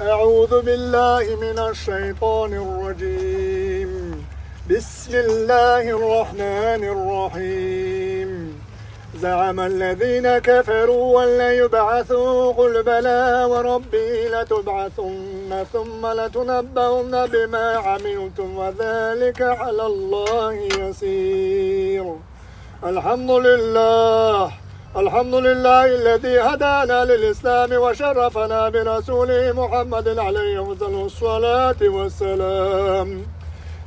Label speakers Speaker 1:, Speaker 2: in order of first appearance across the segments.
Speaker 1: أعوذ بالله من الشيطان الرجيم. بسم الله الرحمن الرحيم. زعم الذين كفروا أن لا يبعثوا قل بلى وربي لتبعثن ثم لتنبؤن بما عملتم وذلك على الله يسير. الحمد لله الذي هدانا للإسلام وشرفنا برسوله محمد عليه أفضل الصلاة والسلام.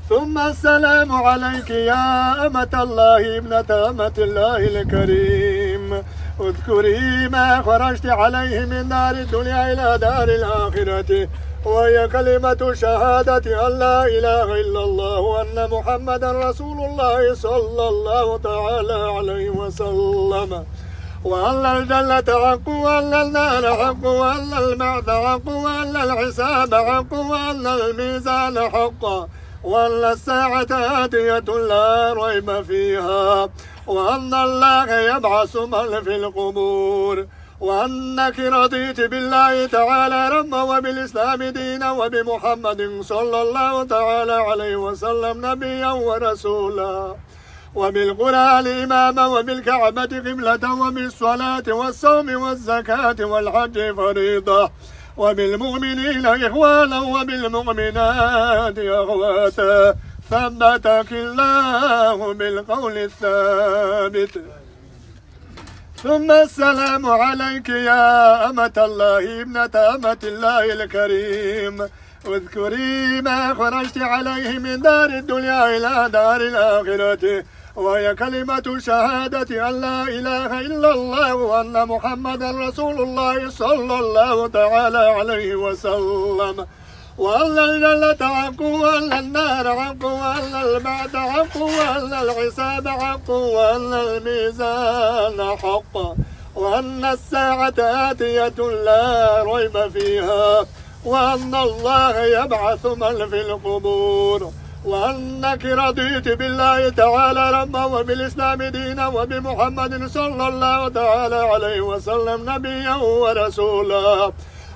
Speaker 1: ثم السلام عليك يا أمة الله ابنة أمة الله الكريم. اذكري ما خرجت عليه من دار الدنيا إلى دار الآخرة، وهي كلمة شهادة أن لا إله إلا الله وأن محمدا رسول الله صلى الله تعالى عليه وسلم، وأن الجنة حق وأن النار حق وأن البعث حق وأن الحساب حق وأن الميزان حق وأن الساعة آتية لا ريب فيها، وأن الله يبعث من في القبور، وأنك رضيت بالله تعالى ربا وبالإسلام دينا وبمحمد صلى الله تعالى عليه وسلم نبيا ورسولا، وبالقرآن إماما وبالكعبة قبلة وبالصلاة والصوم والزكاة والحج فريضة، وبالمؤمنين إخوانا وبالمؤمنات أخواتا، ثبتك الله بالقول الثابت. ثم السلام عليك يا أمة الله ابنة أمة الله الكريم. اذكري ما خرجت عليه من دار الدنيا إلى دار الآخرة، وهي كلمة شهادة أن لا إله إلا الله وأن محمدا رسول الله صلى الله تعالى عليه وسلم، وأن الجنة حق وأن النار حق وأن البعث حق وأن الحساب حق وأن الميزان حق وأن الساعة آتية لا ريب فيها، وأن الله يبعث من في القبور، وأنك رضيت بالله تعالى ربا وبالإسلام دينا وبمحمد صلى الله تعالى عليه وسلم نبيا ورسولا،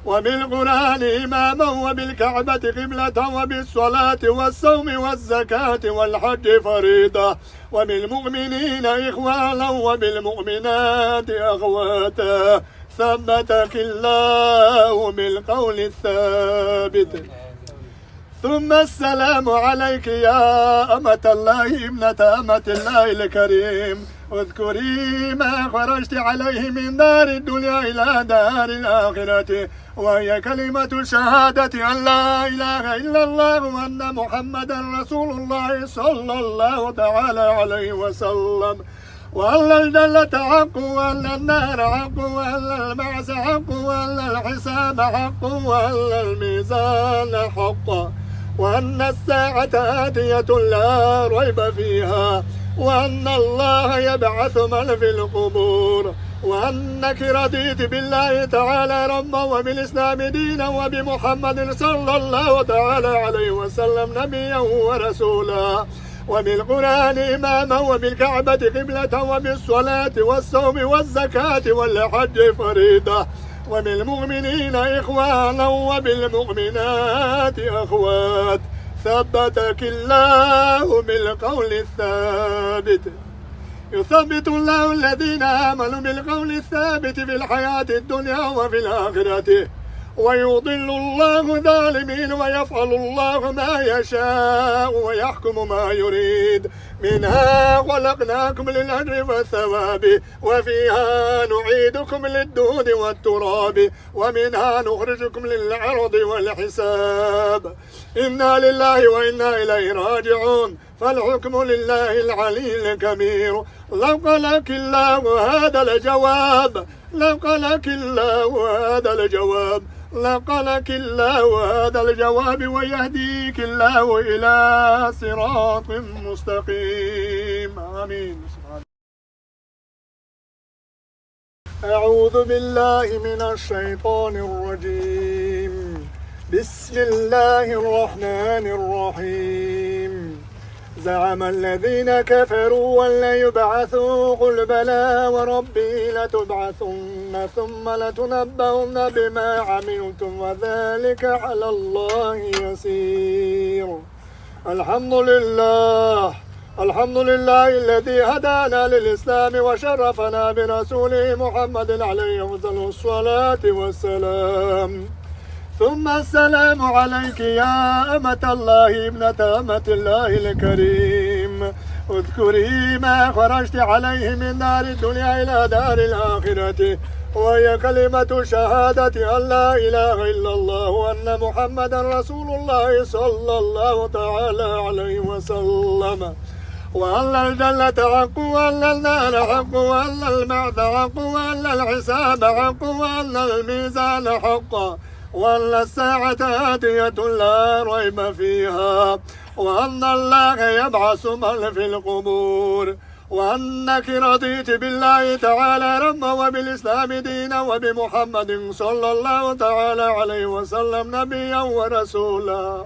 Speaker 1: وبالقرآن إماما وبالكعبة قبلة وبالصلاة والصوم والزكاة والحج فريضة، وبالمؤمنين إخوانا وبالمؤمنات أخواتا، ثبتك الله بالقول الثابت. ثم السلام عليك يا أمة الله ابنة أمة الله الكريم. اذكري ما خرجت عليه من دار الدنيا إلى دار الآخرة، وهي كلمة شهادة أن لا إله إلا الله وأن محمدا رسول الله صلى الله تعالى عليه وسلم، وأن الجنة حق وأن النار حق وأن البعث حق وأن الحساب حق وأن الميزان حق وأن الساعة آتية لا ريب فيها، وأن الله يبعث من في القبور، وأنك رضيت بالله تعالى ربا وبالإسلام دينا وبمحمد صلى الله تعالى عليه وسلم نبيا ورسولا، وبالقرآن إماما وبالكعبة قبلة وبالصلاة والصوم والزكاة والحج فريضة، وبالمؤمنين إخوانا وبالمؤمنات أخوات، ثبتك الله بالقول الثابت. يثبت الله الذين آمنوا بالقول الثابت في الحياة الدنيا وفي الآخرة، ويضل الله الظالمين ويفعل الله ما يشاء ويحكم ما يريد. منها خلقناكم للأجر والثواب، وفيها نعيدكم للدود والتراب، ومنها نخرجكم للعرض والحساب. إنا لله وإنا إليه راجعون، فالحكم لله العلي الكبير. لقلك الله هذا الجواب، لقلك الله هذا الجواب، لقلك الله هذا الجواب، ويهديك الله إلى صراط مستقيم. آمين. أعوذ بالله من الشيطان الرجيم. بسم الله الرحمن الرحيم. زعم الذين كفروا أن لن يبعثوا قل بلى وربي لتبعثن ثم لتنبؤن بما عملتم وذلك على الله يسير. الحمد لله الذي هدانا للإسلام وشرفنا برسوله محمد عليه أفضل الصلاة والسلام. ثم السلام عليك يا أمة الله ابنة أمة الله الكريم. اذكري ما خرجت عليه من دار الدنيا إلى دار الآخرة، وهي كلمة شهادة أن لا إله إلا الله وأن محمدا رسول الله صلى الله تعالى عليه وسلم، وأن الجنة حق وأن النار حق وأن البعث حق وأن الحساب حق وأن الميزان حق وأن الساعة آتية لا ريب فيها، وأن الله يبعث من في القبور، وأنك رضيت بالله تعالى ربا وبالإسلام دينا وبمحمد صلى الله تعالى عليه وسلم نبيا ورسولا،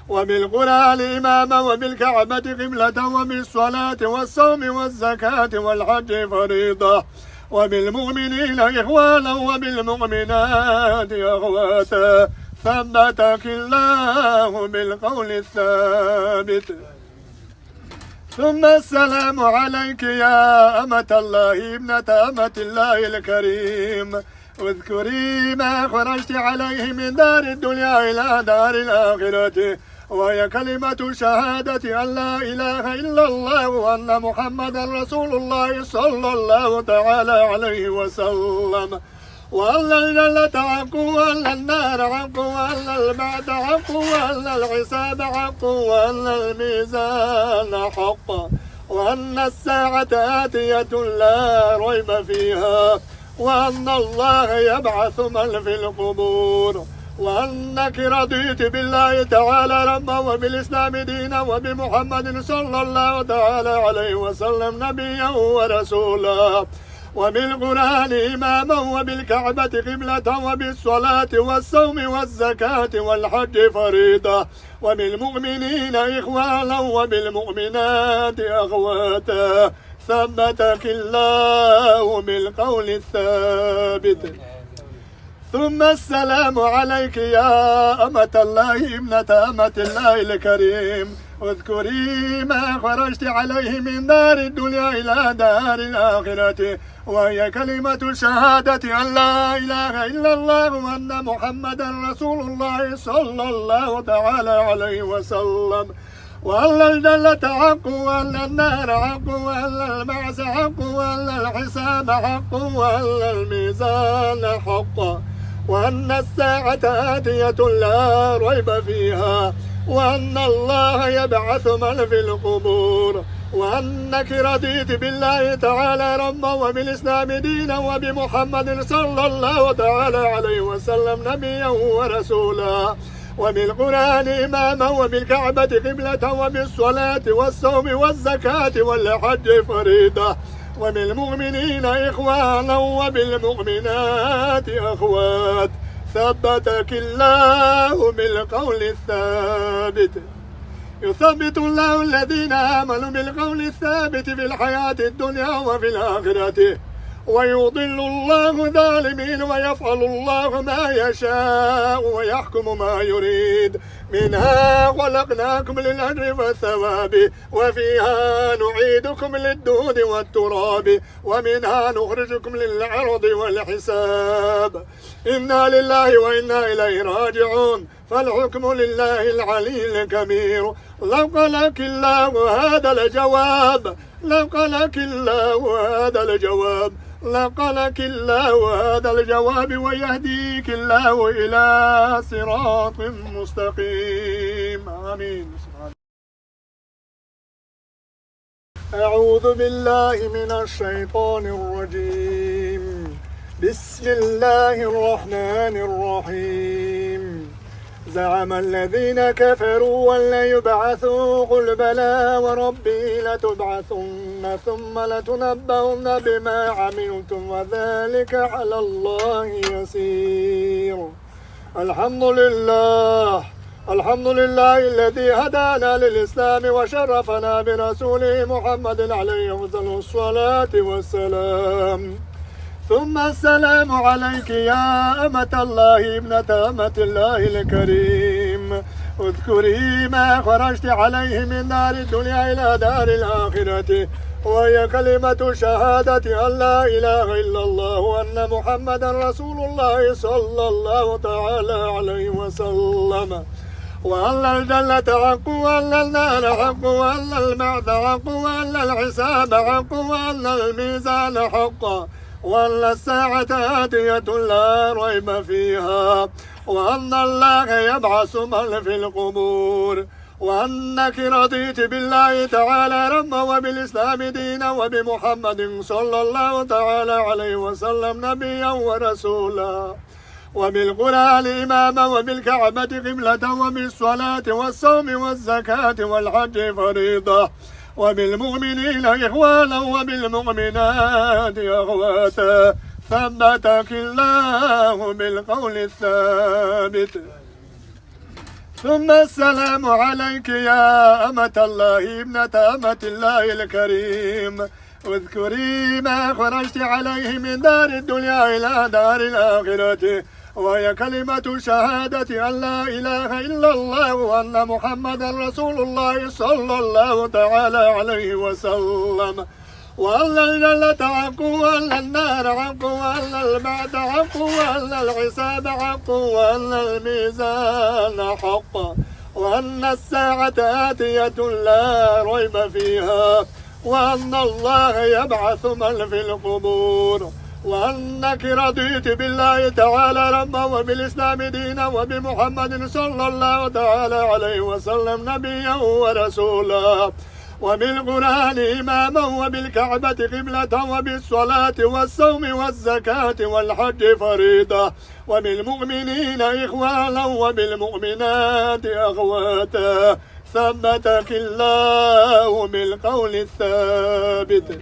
Speaker 1: وبالقرآن إماما وبالكعبة قبلة وبالصلاة والصوم والزكاة والحج فريضة، وبالمؤمنين إخوانا وبالمؤمنات أخواتا، ثبتك الله بالقول الثابت. ثم السلام عليك يا أمة الله ابنة أمة الله الكريم. اذكري ما خرجت عليه من دار الدنيا إلى دار الآخرة، وهي كلمة شهادة أن لا إله إلا الله وأن محمدا رسول الله صلى الله تعالى عليه وسلم، وأن الجنة حق وأن النار حق وأن البعث حق وأن الحساب حق وأن الميزان حق وأن الساعة آتية لا ريب فيها، وأن الله يبعث من في القبور، وأنك رضيت بالله تعالى ربا وبالإسلام دينا وبمحمد صلى الله تعالى عليه وسلم نبيا ورسولا، وبالقرآن إماما وبالكعبة قبلة وبالصلاة والصوم والزكاة والحج فريضة، وبالمؤمنين إخوانا وبالمؤمنات أخواتا، ثبتك الله بالقول الثابت. ثم السلام عليك يا أمة الله ابنة أمة الله الكريم. اذكري ما خرجت عليه من دار الدنيا إلى دار الآخرة، وهي كلمة شهادة أن لا إله إلا الله وأن محمدا رسول الله صلى الله تعالى عليه وسلم، وأن الجنة حق وأن النار حق وأن البعث حق وأن الحساب حق وأن الميزان حق وأن الساعة آتية لا ريب فيها، وأن الله يبعث من في القبور، وأنك رضيت بالله تعالى ربا وبالإسلام دينا وبمحمد صلى الله تعالى عليه وسلم نبيا ورسولا، وبالقرآن إماما وبالكعبة قبلة وبالصلاة والصوم والزكاة والحج فريضة، وبالمؤمنين إخوانا وبالمؤمنات أخوات، ثبتك الله بالقول الثابت. يثبت الله الذين آمنوا بالقول الثابت في الحياة الدنيا وفي الآخرة، ويضل الله الظالمين ويفعل الله ما يشاء ويحكم ما يريد. منها خلقناكم للأجر والثواب، وفيها نعيدكم للدود والتراب، ومنها نخرجكم للعرض والحساب. إنا لله وإنا إليه راجعون، فالحكم لله العلي الكبير. لقد لك الله هذا الجواب، لقد لك الله هذا الجواب، لقد لك الله هذا الجواب، ويهديك الله إلى صراط مستقيم. آمين. أعوذ بالله من الشيطان الرجيم. بسم الله الرحمن الرحيم. زعم الذين كفروا أن لن يبعثوا قل بلى وربي لتبعثن ثم لتنبؤن بما عملتم وذلك على الله يسير. الحمد لله الذي هدانا للإسلام وشرفنا برسوله محمد عليه أفضل الصلاة والسلام. ثم السلام عليك يا أمة الله ابنة أمة الله الكريم. اذكري ما خرجت عليه من دار الدنيا إلى دار الآخرة، وهي كلمة شهادة أن لا إله إلا الله وأن محمدا رسول الله صلى الله تعالى عليه وسلم، وأن الجنة حق وأن النار حق وأن البعث حق وأن الحساب حق وأن الميزان حق وأن الساعة آتية لا ريب فيها، وأن الله يبعث من في القبور، وأنك رضيت بالله تعالى ربا وبالإسلام دينا وبمحمد صلى الله تعالى عليه وسلم نبيا ورسولا، وبالقرآن إماما وبالكعبة قبلة وبالصلاة والصوم والزكاة والحج فريضة، وبالمؤمنين إخوانا وبالمؤمنات أخواتا، ثبتك الله بالقول الثابت. ثم السلام عليك يا أمة الله ابنة أمة الله الكريم. اذكري ما خرجت عليه من دار الدنيا إلى دار الآخرة، وهي كلمة شهادة أن لا إله إلا الله وأن محمدا رسول الله صلى الله تعالى عليه وسلم، وأن الجنة حق وأن النار حق وأن البعث حق وأن الحساب حق وأن الميزان حق وأن الساعة آتية لا ريب فيها، وأن الله يبعث من في القبور، وأنك رضيت بالله تعالى ربا وبالإسلام دينا وبمحمد صلى الله تعالى عليه وسلم نبيا ورسولا، وبالقرآن إماما وبالكعبة قبلة وبالصلاة والصوم والزكاة والحج فريضة، وبالمؤمنين إخوانا وبالمؤمنات أخواتا، ثبتك الله بالقول الثابت.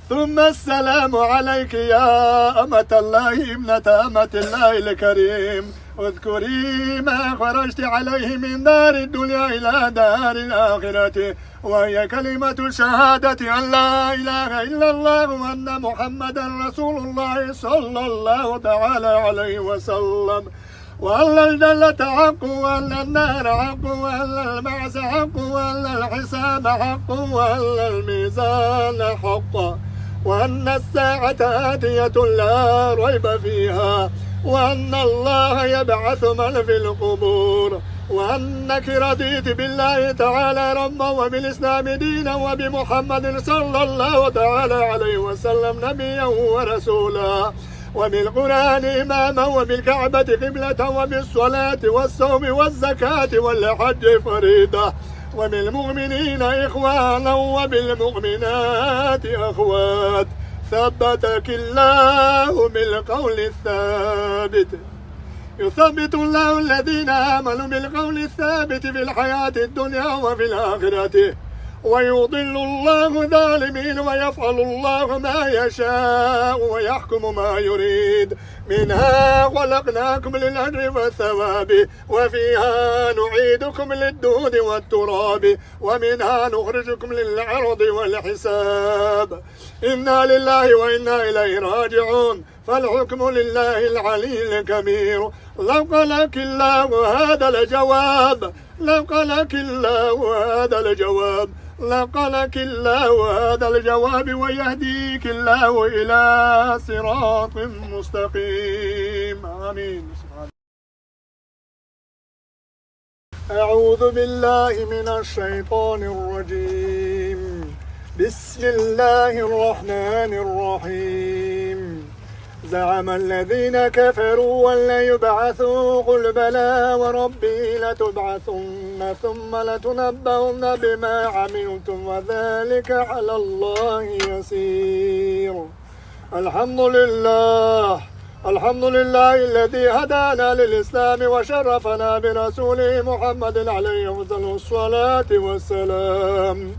Speaker 1: ثم السلام عليك يا أمة الله ابنة أمة الله الكريم. اذكري ما خرجت عليه من دار الدنيا إلى دار الآخرة، وهي كلمة شهادة أن لا إله إلا الله وأن محمدا رسول الله صلى الله تعالى عليه وسلم، وأن الجنة حق وأن النار حق وأن البعث حق وأن الحساب حق وأن الميزان حق وأن الساعة آتية لا ريب فيها، وأن الله يبعث من في القبور، وأنك رضيت بالله تعالى ربا وبالإسلام دينا وبمحمد صلى الله تعالى عليه وسلم نبيا ورسولا، وبالقرآن إماما وبالكعبة قبلة وبالصلاة والصوم والزكاة والحج فريضة، وبالمؤمنين إخوانا وبالمؤمنات أخوات، ثبتك الله بالقول الثابت. يثبت الله الذين آمنوا بالقول الثابت في الحياة الدنيا وفي الآخرة، ويضل الله الظالمين ويفعل الله ما يشاء ويحكم ما يريد. منها خلقناكم للأجر والثواب، وفيها نعيدكم للدود والتراب، ومنها نخرجكم للعرض والحساب. إنا لله وإنا إليه راجعون، فالحكم لله العلي الكبير. لو قالك الله هذا الجواب، لو قالك الله هذا الجواب، لقلك الله هذا الجواب، ويهديك الله إلى صراط مستقيم. آمين. أعوذ بالله من الشيطان الرجيم. بسم الله الرحمن الرحيم. زعم الذين كفروا أن لا يبعثوا، قل بلى وربي لتبعثن ثم لتنبؤن بما عملتم وذلك على الله يسير. الحمد لله، الحمد لله الذي هدانا للإسلام وشرفنا برسوله محمد عليه أفضل الصلاة والسلام.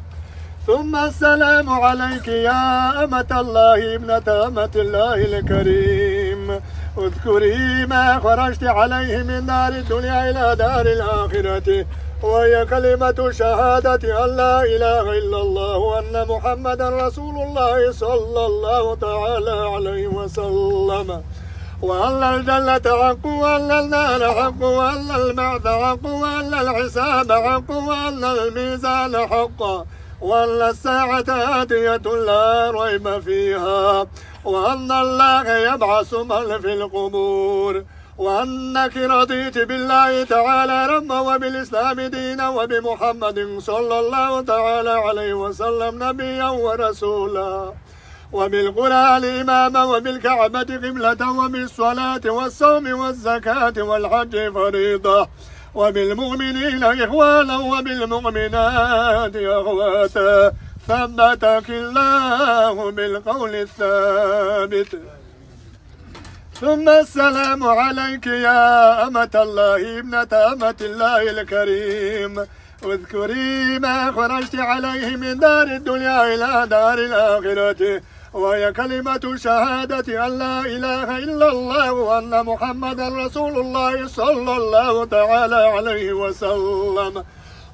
Speaker 1: ثم السلام عليك يا أمة الله ابنة أمة الله الكريم. اذكري ما خرجت عليه من دار الدنيا إلى دار الآخرة، وهي كلمة شهادة أن لا إله إلا الله وأن محمدا رسول الله صلى الله تعالى عليه وسلم، وأن الجنة حق وأن النار حق وأن البعث حق وأن الحساب حق وأن الميزان حق وأن الساعة آتية لا ريب فيها، وأن الله يبعث من في القبور، وأنك رضيت بالله تعالى ربا وبالإسلام دينا وبمحمد صلى الله تعالى عليه وسلم نبيا ورسولا، وبالقرآن إماما وبالكعبة قبلة وبالصلاة والصوم والزكاة والحج فريضة، وبالمؤمنين إخوانا وبالمؤمنات أخواتا، ثبتك الله بالقول الثابت. ثم السلام عليك يا أمة الله ابنة أمة الله الكريم، اذكري ما خرجت عليه من دار الدنيا إلى دار الآخرة، وهي كلمة شهادة أن لا إله إلا الله وأن محمدا رسول الله صلى الله تعالى عليه وسلم،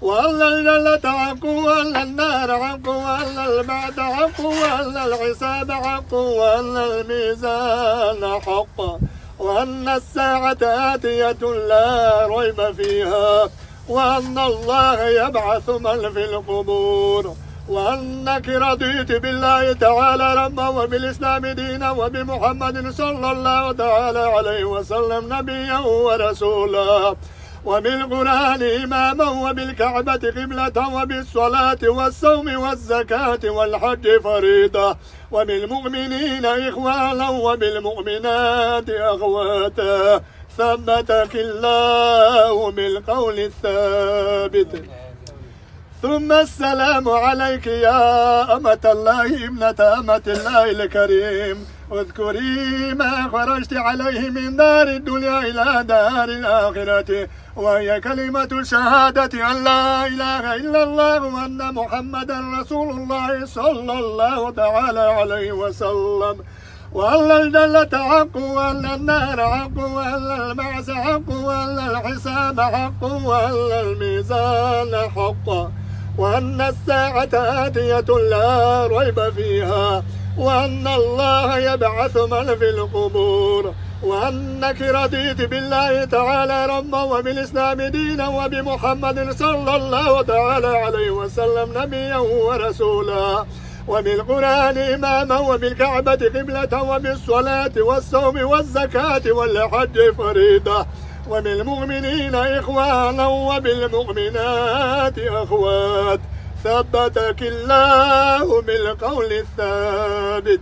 Speaker 1: وأن الجنة حق وأن النار حق وأن البعث حق وأن الحساب حق وأن الميزان حق وأن الساعة آتية لا ريب فيها، وأن الله يبعث من في القبور، وأنك رضيت بالله تعالى ربا وبالإسلام دينا وبمحمد صلى الله تعالى عليه وسلم نبيا ورسولا، وبالقرآن إماما وبالكعبة قبلة وبالصلاة والصوم والزكاة والحج فريضة، وبالمؤمنين إخوانا وبالمؤمنات أخواتا، ثبتك الله بالقول الثابت. ثم السلام عليك يا أمة الله ابنة أمة الله الكريم، اذكري ما خرجت عليه من دار الدنيا إلى دار الآخرة، وهي كلمة شهادة أن لا إله إلا الله وأن محمدا رسول الله صلى الله تعالى عليه وسلم، وأن الجنة حق وأن النار حق وأن البعث حق وأن الحساب حق وأن الميزان حق وأن الساعة آتية لا ريب فيها، وأن الله يبعث من في القبور، وأنك رضيت بالله تعالى ربا وبالإسلام دينا وبمحمد صلى الله تعالى عليه وسلم نبيا ورسولا، وبالقرآن إماما وبالكعبة قبلة وبالصلاة والصوم والزكاة والحج فريضة، وبالمؤمنين إخوانا وبالمؤمنات أخوات، ثبتك الله بالقول الثابت.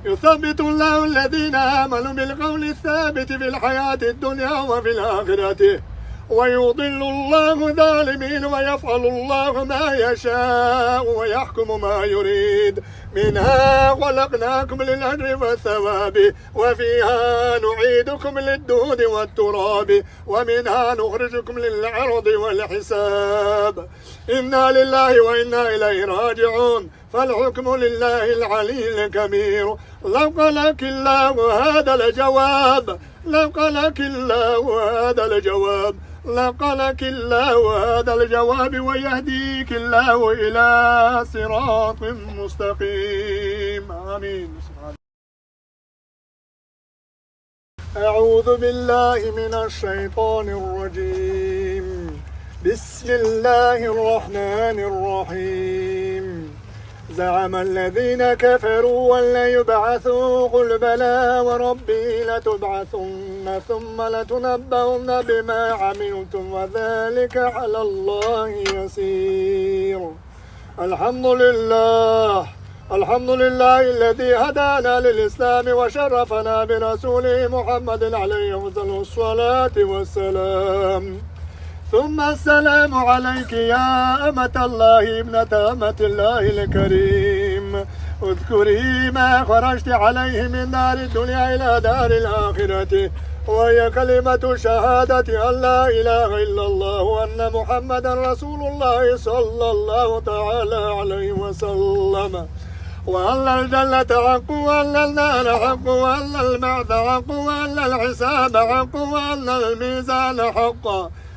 Speaker 1: يثبت الله الذين آمنوا بالقول الثابت في الحياة الدنيا وفي الآخرة، ويضل الله الظالمين ويفعل الله ما يشاء ويحكم ما يريد. منها خلقناكم للأجر والثواب، وفيها نعيدكم للدود والتراب، ومنها نخرجكم للعرض والحساب. إنا لله وإنا إليه راجعون، فالحكم لله العلي الكبير. لقلك الله هذا الجواب، لقلك الله هذا الجواب، لقلك الله هذا الجواب، ويهديك الله إلى صراط مستقيم. آمين. أعوذ بالله من الشيطان الرجيم. بسم الله الرحمن الرحيم. زعم الذين كفروا أن لا يبعثوا، قل بلى وربي لتبعثن ثم لتنبؤن بما عملتم وذلك على الله يسير. الحمد لله، الحمد لله الذي هدانا للإسلام وشرفنا برسوله محمد عليه أفضل الصلاة والسلام. ثم السلام عليك يا أمة الله ابنة أمة الله الكريم. اذكري ما خرجت عليه من دار الدنيا إلى دار الآخرة، وهي كلمة شهادة أن لا إله إلا الله وأن محمدا رسول الله صلى الله تعالى عليه وسلم، وأن الجنة حق وأن النار حق وأن البعث حق وأن الحساب حق وأن الميزان حق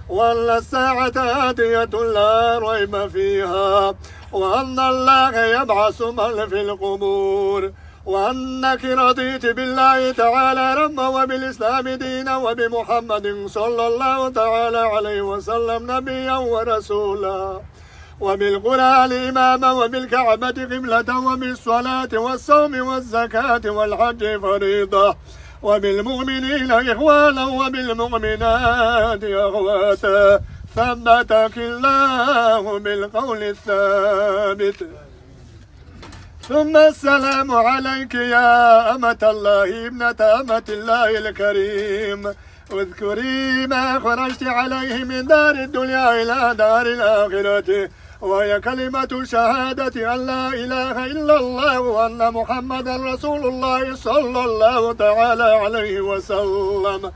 Speaker 1: وأن الساعة آتية لا ريب فيها وأن الله يبعث من في القبور وأنك رضيت بالله تعالى ربا وبالإسلام دينا وبمحمد صلى الله تعالى عليه وسلم نبيا ورسولا وبالقرآن إماما وبالكعبة قبلة وبالصلاة والصوم والزكاة والحج فريضة وبالمؤمنين إخوانا وبالمؤمنات أخواتا ثبتك الله بالقول الثابت. ثم السلام عليك يا أمة الله ابنة أمة الله الكريم. اذكري ما خرجت عليه من دار الدنيا إلى دار الآخرة وهي كلمة شهادة أن لا إله إلا الله وأن محمدا رسول الله صلى الله تعالى عليه وسلم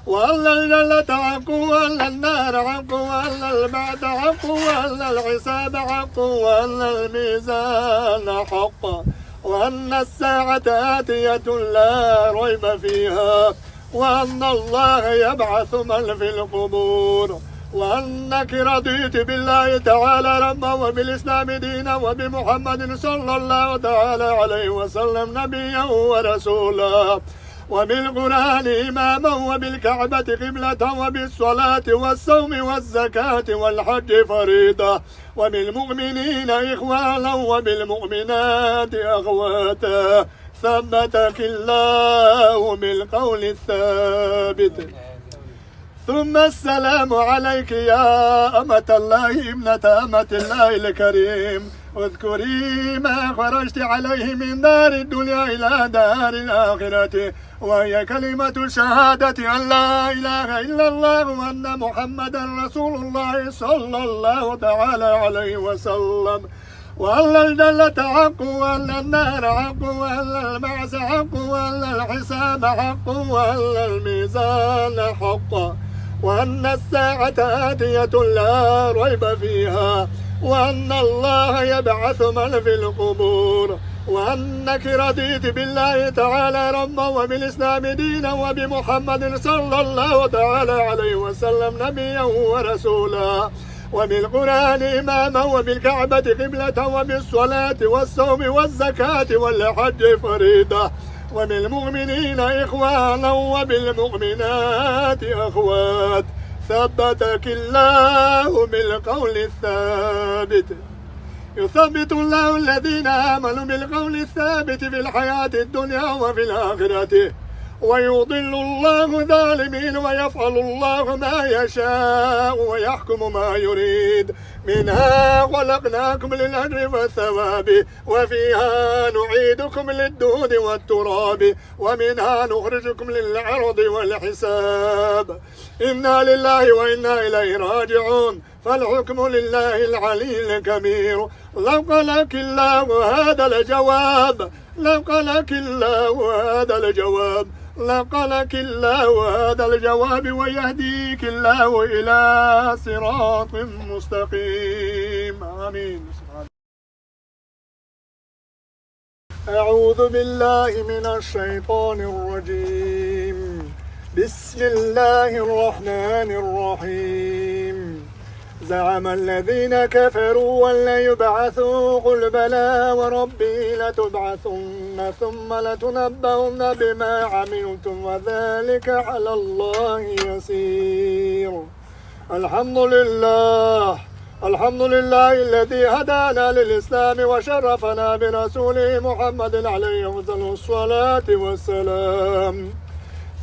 Speaker 1: وأن الجنة حق وأن النار حق وأن البعث حق وأن الحساب حق وأن الميزان حق وأن الساعة آتية لا ريب فيها وأن الله يبعث من في القبور وأنك رضيت بالله تعالى ربا وبالإسلام دينا وبمحمد صلى الله تعالى عليه وسلم نبيا ورسولا وبالقرآن إماما وبالكعبة قبلة وبالصلاة والصوم والزكاة والحج فريضة وبالمؤمنين إخوانا وبالمؤمنات أخواتا ثبتك الله بالقول الثابت. ثم السلام عليك يا أمة الله ابنة أمة الله الكريم. اذكري ما خرجت عليه من دار الدنيا إلى دار الآخرة وهي كلمة شهادة أن لا إله إلا الله وأن محمدا رسول الله صلى الله تعالى عليه وسلم وأن الجنة حق وأن النار حق وأن البعث حق وأن الحساب حق وأن الميزان حق وأن الساعة آتية لا ريب فيها وأن الله يبعث من في القبور وأنك رضيت بالله تعالى ربا وبالإسلام دينا وبمحمد صلى الله تعالى عليه وسلم نبيا ورسولا وبالقرآن إماما وبالكعبة قبلة وبالصلاة والصوم والزكاة والحج فريضة وبالمؤمنين إخوانا وبالمؤمنات أخوات ثبتك الله بالقول الثابت. يثبت الله الذين آمنوا بالقول الثابت في الحياة الدنيا وفي الآخرة ويضل الله الظالمين ويفعل الله ما يشاء ويحكم ما يريد. منها خلقناكم للأجر والثواب وفيها نعيدكم للدود والتراب ومنها نخرجكم للعرض والحساب. إنا لله وإنا إليه راجعون فالحكم لله العلي الكبير. لو قالك الله هذا الجواب لقالك الله هذا الجواب لقالك الله هذا الجواب ويهديك الله إلى صراط مستقيم. آمين. أعوذ بالله من الشيطان الرجيم. بسم الله الرحمن الرحيم. زعم الذين كفروا أن لا يبعثوا قل بلى وربي لتبعثن ثم لتنبؤن بما عملتم وذلك على الله يسير. الحمد لله الذي هدانا للإسلام وشرفنا برسوله محمد عليه أفضل الصلاة والسلام.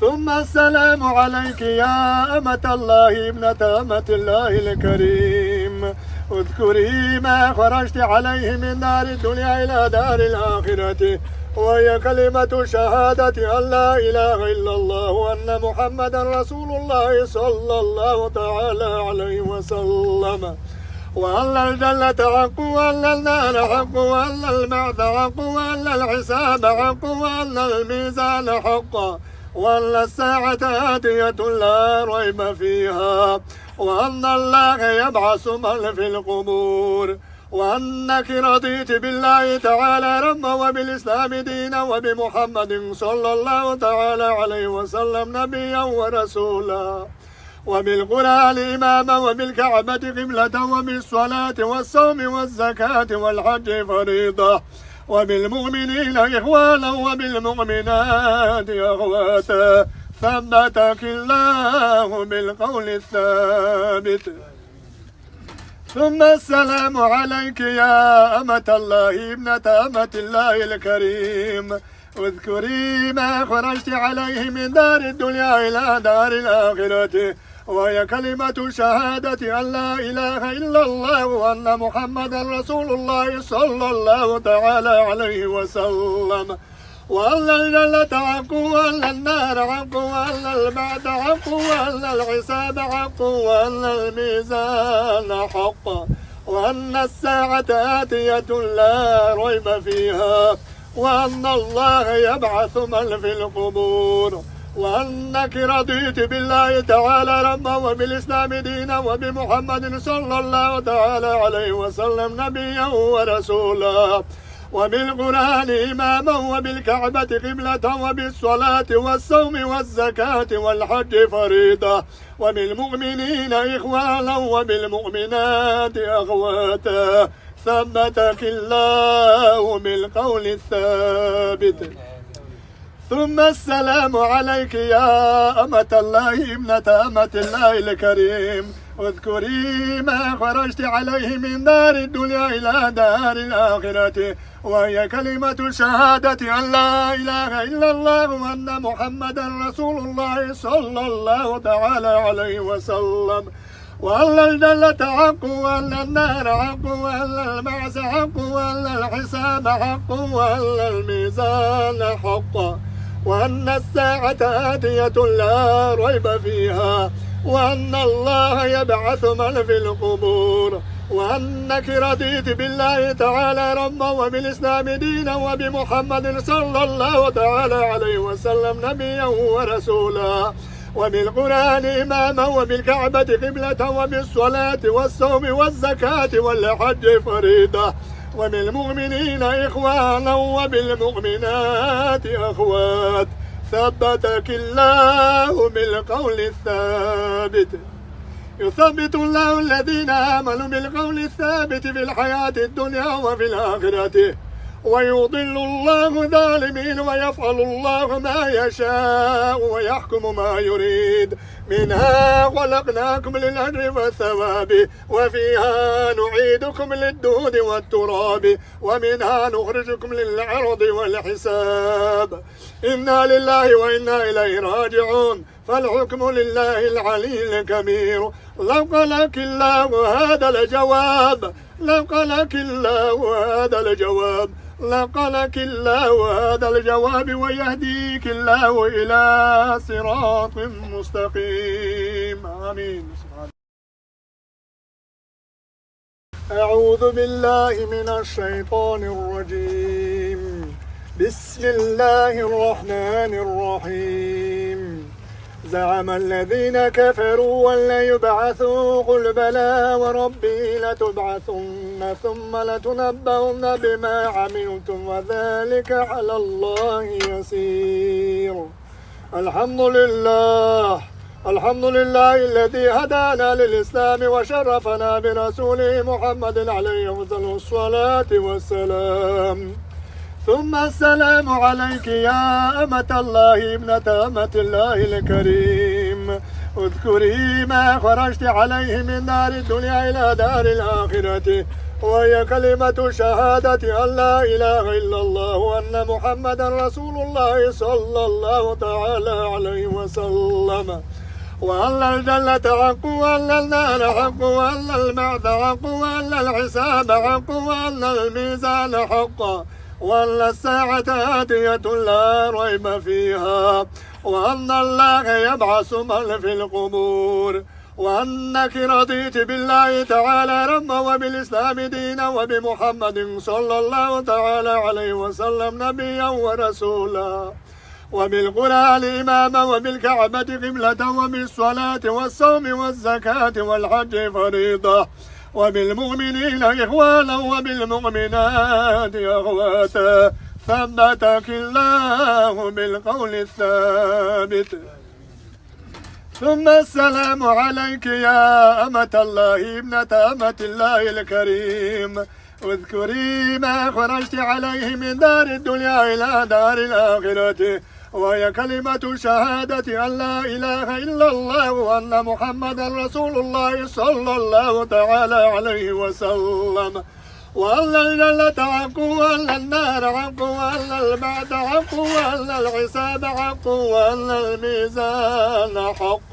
Speaker 1: ثم السلام عليك يا أمة الله ابنة أمة الله الكريم. اذكري ما خرجت عليه من دار الدنيا إلى دار الآخرة وهي كلمة شهادة أن لا إله إلا الله وأن محمدا رسول الله صلى الله تعالى عليه وسلم وأن الجنة حق وأن النار حق وأن البعث حق وأن الحساب حق وأن الميزان حق وأن الساعة آتية لا ريب فيها وأن الله يبعث من في القبور وأنك رضيت بالله تعالى ربا وبالإسلام دينا وبمحمد صلى الله تعالى عليه وسلم نبيا ورسولا وبالقرآن إماما وبالكعبة قبلة وبالصلاة والصوم والزكاة والحج فريضة وبالمؤمنين إخوانا وبالمؤمنات أخواتا ثبتك الله بالقول الثابت. ثم السلام عليك يا أمة الله ابنة أمة الله الكريم. اذكري ما خرجت عليه من دار الدنيا إلى دار الآخرة، وهي كلمة شهادة أن لا إله إلا الله وأن محمدا رسول الله صلى الله تعالى عليه وسلم، وأن الجنة حق وأن النار حق وأن البعث حق وأن الحساب حق وأن الميزان حق وأن الساعة آتية لا ريب فيها وأن الله يبعث من في القبور، وأنك رضيت بالله تعالى ربا وبالإسلام دينا وبمحمد صلى الله تعالى عليه وسلم نبيا ورسولا وبالقرآن إماما وبالكعبة قبلة وبالصلاة والصوم والزكاة والحج فريضة وبالمؤمنين إخوانا وبالمؤمنات أخواتا ثبتك الله بالقول الثابت. ثم السلام عليك يا أمة الله ابنة أمة الله الكريم. اذكري ما خرجت عليه من دار الدنيا إلى دار الآخرة، وهي كلمة شهادة أن لا إله إلا الله وأن محمدا رسول الله صلى الله تعالى عليه وسلم، وأن الجنة حق وأن النار حق وأن البعث حق وأن الحساب حق وأن الميزان حق وأن الساعة آتية لا ريب فيها وأن الله يبعث من في القبور، وأنك رضيت بالله تعالى ربا وبالإسلام دينا وبمحمد صلى الله تعالى عليه وسلم نبيا ورسولا وبالقرآن إماما وبالكعبة قبلة وبالصلاة والصوم والزكاة والحج فريضة وبالمؤمنين إخوانا وبالمؤمنات أخوات ثبتك الله بالقول الثابت. يثبت الله الذين آمنوا بالقول الثابت في الحياة الدنيا وفي الآخرة، ويضل الله الظالمين ويفعل الله ما يشاء ويحكم ما يريد. منها خلقناكم للأجر والثواب وفيها نعيدكم للدود والتراب ومنها نخرجكم للعرض والحساب. إنا لله وإنا إليه راجعون، فالحكم لله العلي الكبير. لو قالك الله هذا الجواب، لو قالك الله هذا الجواب، لقلك الله هذا الجواب ويهديك الله إلى صراط مستقيم. آمين. أعوذ بالله من الشيطان الرجيم. بسم الله الرحمن الرحيم. زعم الذين كفروا أن لا يبعثوا قل بلى وربي لتبعثن ثم لتنبؤن بما عملتم وذلك على الله يسير. الحمد لله، الحمد لله الذي هدانا للإسلام وشرفنا برسوله محمد عليه أفضل الصلاة والسلام. ثم السلام عليك يا أمة الله ابنة أمة الله الكريم. اذكري ما خرجت عليه من دار الدنيا إلى دار الآخرة، وهي كلمة شهادة أن لا إله إلا الله وأن محمدا رسول الله صلى الله تعالى عليه وسلم، وأن الجنة حق وأن النار حق وأن البعث حق وأن الحساب حق وأن الميزان حق وأن الساعة آتية لا ريب فيها وأن الله يبعث من في القبور، وأنك رضيت بالله تعالى ربا وبالإسلام دينا وبمحمد صلى الله تعالى عليه وسلم نبيا ورسولا وبالقرآن إماما وبالكعبة قبلة وبالصلاة والصوم والزكاة والحج فريضة وبالمؤمنين إخوانا وبالمؤمنات أخواتا ثبتك الله بالقول الثابت. ثم السلام عليك يا أمة الله ابنة أمة الله الكريم. اذكري ما خرجت عليه من دار الدنيا إلى دار الآخرة، وهي كلمة شهادة أن لا إله إلا الله وأن محمدا رسول الله صلى الله تعالى عليه وسلم، وأن الجنة حق وأن النار حق وأن البعث حق وأن الحساب حق وأن الميزان حق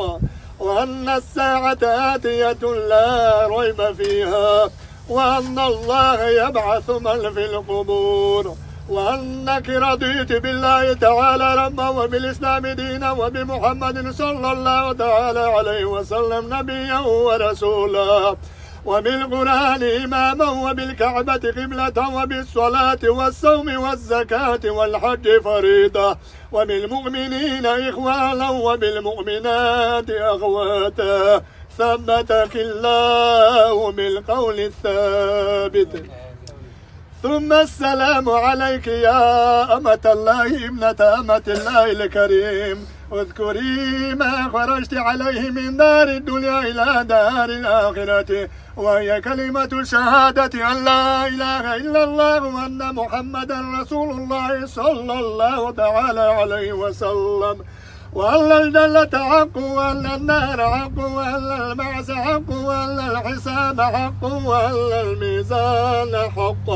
Speaker 1: وأن الساعة آتية لا ريب فيها، وأن الله يبعث من في القبور، وأنك رضيت بالله تعالى ربا وبالإسلام دينا وبمحمد صلى الله تعالى عليه وسلم نبيا ورسولا، وبالقرآن إماما وبالكعبة قبلة وبالصلاة والصوم والزكاة والحج فريضة، وبالمؤمنين إخوانا وبالمؤمنات أخواتا ثبتك الله بالقول الثابت. ثم السلام عليك يا أمة الله ابنة أمة الله الكريم. اذكري ما خرجت عليه من دار الدنيا إلى دار الآخرة، وهي كلمة شهادة أن لا إله إلا الله وأن محمدا رسول الله صلى الله تعالى عليه وسلم، وأن الجنة حق وأن النار حق وأن البعث حق وأن الحساب حق وأن الميزان حق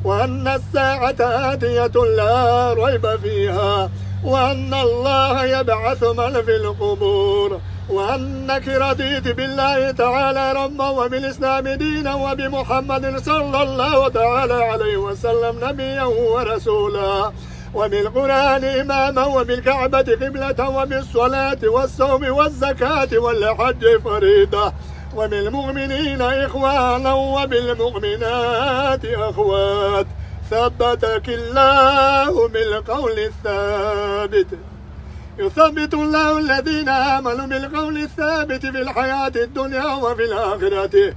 Speaker 1: وأن الساعة آتية لا ريب فيها، وأن الله يبعث من في القبور، وأنك رضيت بالله تعالى ربا وبالإسلام دينا وبمحمد صلى الله تعالى عليه وسلم نبيا ورسولا، وبالقرآن إماما وبالكعبة قبلة وبالصلاة والصوم والزكاة والحج فريضة، وبالمؤمنين إخوانا وبالمؤمنات أخوات ثبتك الله بالقول الثابت. يثبت الله الذين آمنوا بالقول الثابت في الحياة الدنيا وفي الآخرة،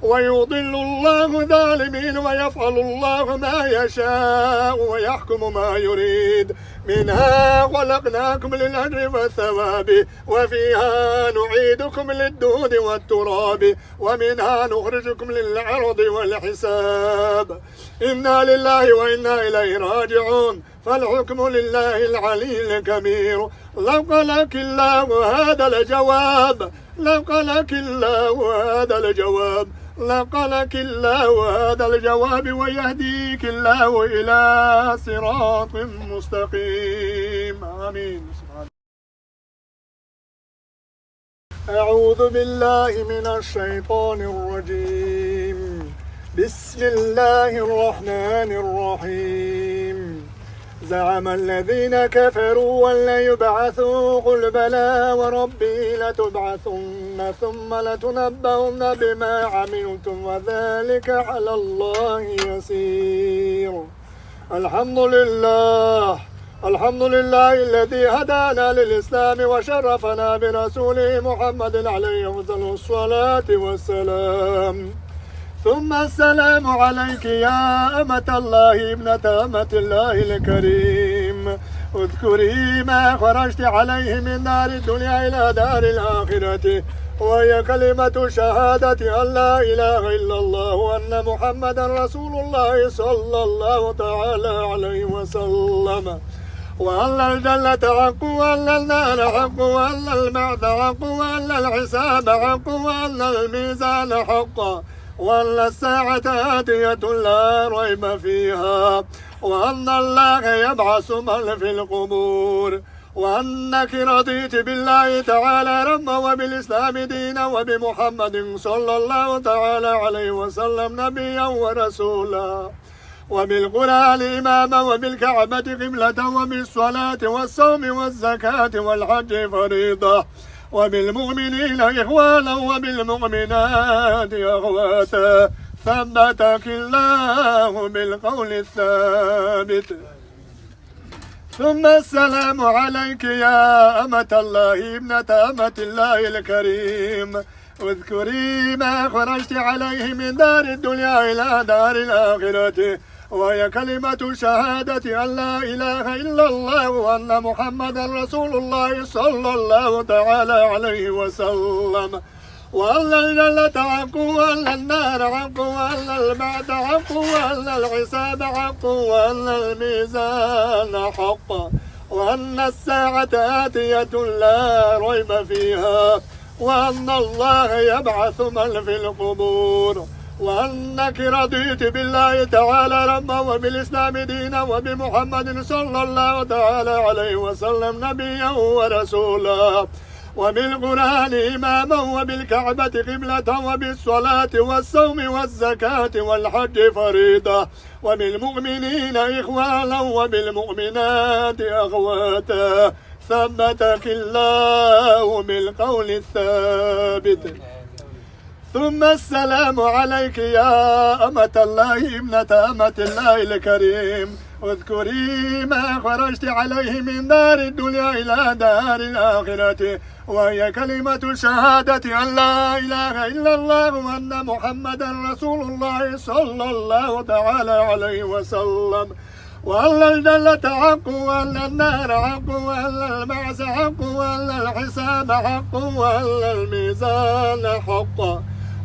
Speaker 1: ويضل الله الظالمين ويفعل الله ما يشاء ويحكم ما يريد. منها خلقناكم للأجر والثواب، وفيها نعيدكم للدود والتراب، ومنها نخرجكم للعرض والحساب. إنا لله وإنا إليه راجعون، فالحكم لله العلي الكبير. لقلك الله هذا الجواب، لقلك الله هذا الجواب، لقلك الله هذا الجواب، ويهديك الله إلى صراط مستقيم. آمين. أعوذ بالله من الشيطان الرجيم. بسم الله الرحمن الرحيم. زعم الذين كفروا أن لا يبعثوا، قل بلى وربي لتبعثن ثم لتنبؤن بما عملتم وذلك على الله يسير. الحمد لله الذي هدانا للإسلام وشرفنا برسوله محمد عليه أفضل الصلاة والسلام. ثم السلام عليك يا أمة الله ابنة أمة الله الكريم. اذكري ما خرجت عليه من دار الدنيا إلى دار الآخرة، وهي كلمة شهادة أن لا إله إلا الله وأن محمدا رسول الله صلى الله تعالى عليه وسلم، وأن الجنة حق وأن النار حق وأن البعث حق وأن الحساب حق وأن الميزان حق وأن الساعة آتية لا ريب فيها، وأن الله يبعث من في القبور، وأنك رضيت بالله تعالى ربا وبالإسلام دينا وبمحمد صلى الله تعالى عليه وسلم نبيا ورسولا، وبالقرآن إماما وبالكعبة قبلة وبالصلاة والصوم والزكاة والحج فريضة، وبالمؤمنين إخوانا وبالمؤمنات أخواتا ثبتك الله بالقول الثابت. ثم السلام عليك يا أمة الله ابنة أمة الله الكريم. اذكري ما خرجت عليه من دار الدنيا إلى دار الآخرة، وهي كلمة شهادة أن لا إله إلا الله وأن محمدا رسول الله صلى الله تعالى عليه وسلم، وأن الجنة حق وأن النار حق وأن البعث حق وأن الحساب حق وأن الميزان حق وأن الساعة آتية لا ريب فيها، وأن الله يبعث من في القبور، وأنك رضيت بالله تعالى ربا وبالإسلام دينا وبمحمد صلى الله تعالى عليه وسلم نبيا ورسولا، وبالقرآن إماما وبالكعبة قبلة وبالصلاة والصوم والزكاة والحج فريضة، وبالمؤمنين إخوانا وبالمؤمنات أخواتا. ثبتك الله بالقول الثابت. ثم السلام عليك يا أمة الله ابنة أمة الله الكريم. اذكري ما خرجت عليه من دار الدنيا إلى دار الآخرة، وهي كلمة شهادة أن لا إله إلا الله وأن محمدا رسول الله صلى الله تعالى عليه وسلم، وأن الجنة حق وأن النار حق وأن البعث حق وأن الحساب حق وأن الميزان حق